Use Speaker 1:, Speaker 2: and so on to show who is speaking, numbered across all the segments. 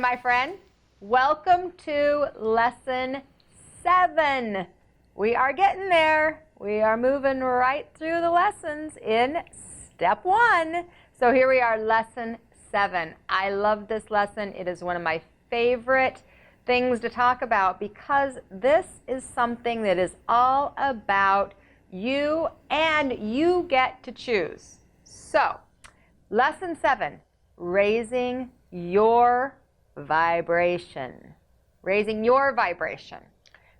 Speaker 1: my friend. Welcome to lesson 7. We are getting there. We are moving right through the lessons in step 1. So here we are, lesson 7. I love this lesson. It is one of my favorite things to talk about because this is something that is all about you and you get to choose. So, lesson 7, raising your vibration. Raising your vibration.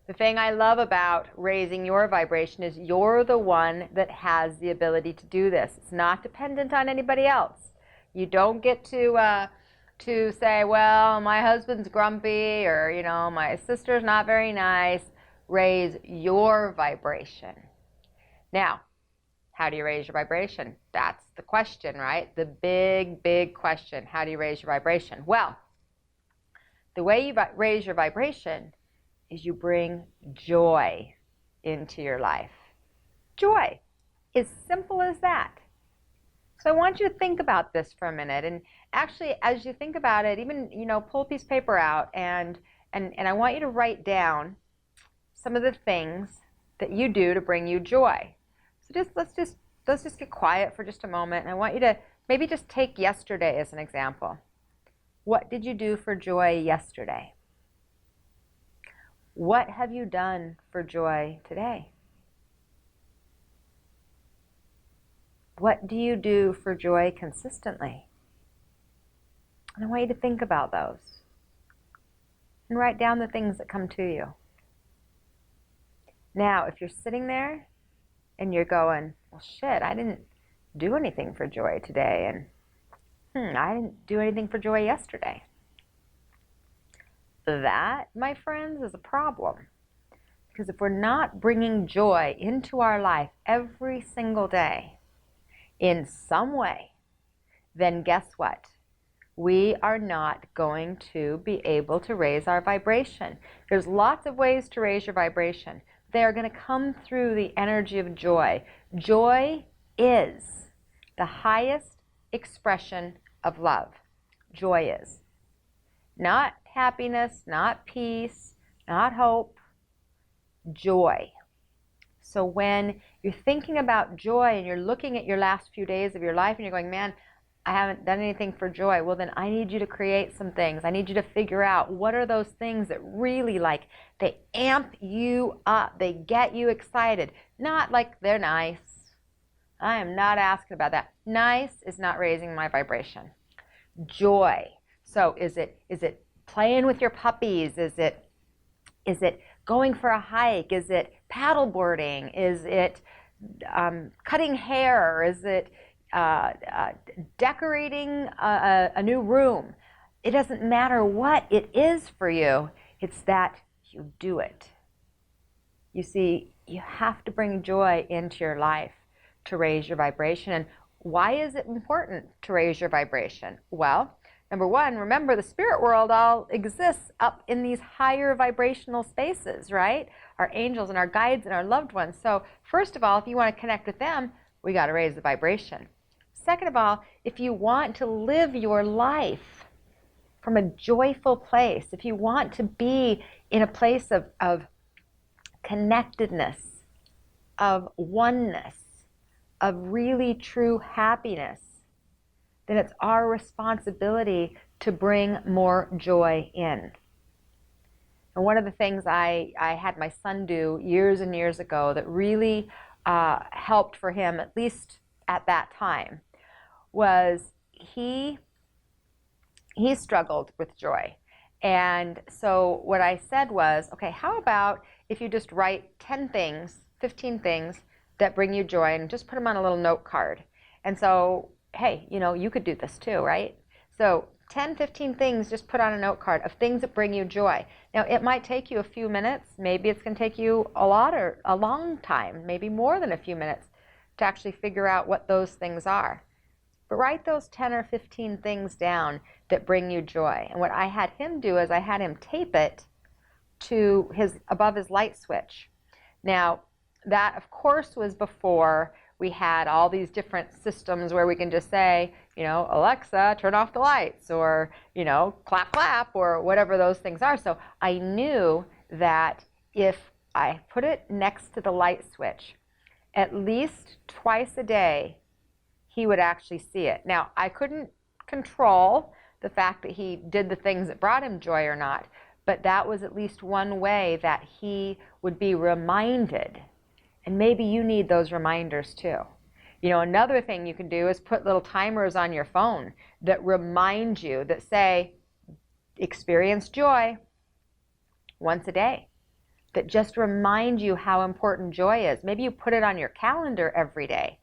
Speaker 1: The thing I love about raising your vibration is you're the one that has the ability to do this. It's not dependent on anybody else. You don't get to say, well, my husband's grumpy, or, my sister's not very nice. Raise your vibration. Now, how do you raise your vibration? That's the question, right? The big, big question. How do you raise your vibration? Well, the way you raise your vibration is you bring joy into your life. Joy. As simple as that. So I want you to think about this for a minute. And actually, as you think about it, even, pull a piece of paper out and I want you to write down some of the things that you do to bring you joy. So let's just get quiet for just a moment. And I want you to maybe just take yesterday as an example. What did you do for joy yesterday? What have you done for joy today? What do you do for joy consistently? And I want you to think about those. And write down the things that come to you. Now, if you're sitting there and you're going, well, shit, I didn't do anything for joy today, and I didn't do anything for joy yesterday. That, my friends, is a problem. Because if we're not bringing joy into our life every single day in some way, then guess what? We are not going to be able to raise our vibration. There's lots of ways to raise your vibration. They are going to come through the energy of joy. Joy is the highest expression of love. Joy is. Not happiness, not peace, not hope. Joy. So when you're thinking about joy and you're looking at your last few days of your life and you're going, man, I haven't done anything for joy. Well, then I need you to create some things. I need you to figure out what are those things that really they amp you up. They get you excited. Not like they're nice. I am not asking about that. Nice is not raising my vibration. Joy. So is it playing with your puppies? Is it going for a hike? Is it paddleboarding? Is it cutting hair? Is it decorating a new room? It doesn't matter what it is for you. It's that you do it. You see, you have to bring joy into your life to raise your vibration. And why is it important to raise your vibration? Well, number one, remember the spirit world all exists up in these higher vibrational spaces, right? Our angels and our guides and our loved ones. So first of all, if you want to connect with them, we got to raise the vibration. Second of all, if you want to live your life from a joyful place, if you want to be in a place of connectedness, of oneness, of really true happiness, then it's our responsibility to bring more joy in. And one of the things I had my son do years and years ago that really helped for him, at least at that time, was he struggled with joy. And so what I said was, okay, how about if you just write 10 things, 15 things that bring you joy and just put them on a little note card. And so, hey, you could do this too, right? So 10, 15 things just put on a note card of things that bring you joy. Now, it might take you a few minutes. Maybe it's going to take you a long time, maybe more than a few minutes to actually figure out what those things are. But write those 10 or 15 things down that bring you joy. And what I had him do is I had him tape it to above his light switch. Now, that, of course, was before we had all these different systems where we can just say, Alexa, turn off the lights, or, clap, clap, or whatever those things are. So I knew that if I put it next to the light switch, at least twice a day, he would actually see it. Now, I couldn't control the fact that he did the things that brought him joy or not, but that was at least one way that he would be reminded. And maybe you need those reminders too. Another thing you can do is put little timers on your phone that remind you, that say, experience joy once a day, that just remind you how important joy is. Maybe you put it on your calendar every day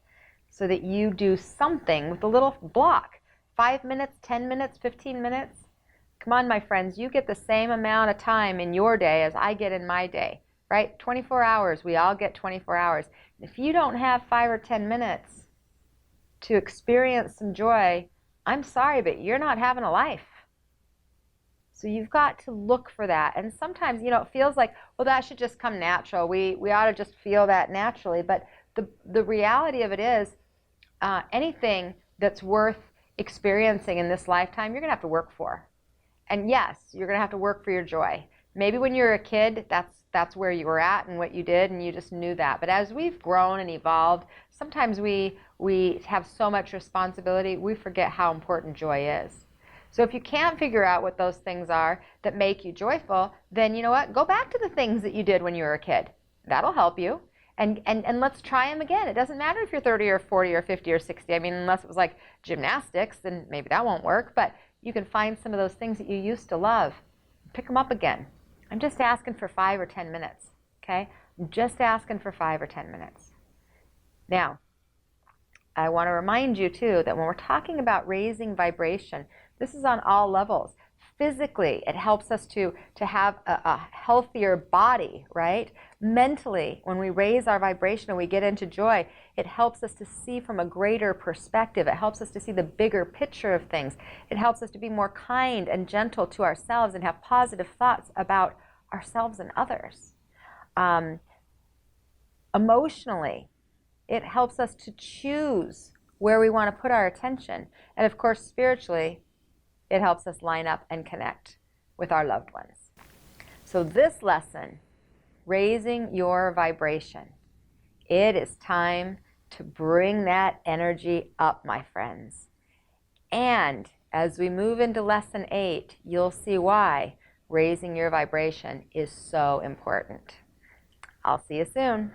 Speaker 1: so that you do something with a little block. 5 minutes, 10 minutes, 15 minutes. Come on, my friends, you get the same amount of time in your day as I get in my day, right? 24 hours, we all get 24 hours. If you don't have 5 or 10 minutes to experience some joy, I'm sorry, but you're not having a life. So you've got to look for that. And sometimes, it feels like, well, that should just come natural. We ought to just feel that naturally. But the reality of it is, anything that's worth experiencing in this lifetime, you're going to have to work for. And yes, you're going to have to work for your joy. Maybe when you were a kid, that's where you were at and what you did, and you just knew that. But as we've grown and evolved, sometimes we have so much responsibility, we forget how important joy is. So if you can't figure out what those things are that make you joyful, then you know what? Go back to the things that you did when you were a kid. That'll help you. And let's try them again. It doesn't matter if you're 30 or 40 or 50 or 60. I mean, unless it was like gymnastics, then maybe that won't work. But you can find some of those things that you used to love. Pick them up again. I'm just asking for 5 or 10 minutes, okay? I'm just asking for 5 or 10 minutes. Now, I want to remind you, too, that when we're talking about raising vibration, this is on all levels. Physically, it helps us to have a healthier body, right? Mentally, when we raise our vibration and we get into joy, it helps us to see from a greater perspective. It helps us to see the bigger picture of things. It helps us to be more kind and gentle to ourselves and have positive thoughts about ourselves and others. Emotionally, it helps us to choose where we want to put our attention. And of course, spiritually, it helps us line up and connect with our loved ones. So this lesson, raising your vibration, it is time to bring that energy up, my friends. And as we move into lesson 8, you'll see why raising your vibration is so important. I'll see you soon.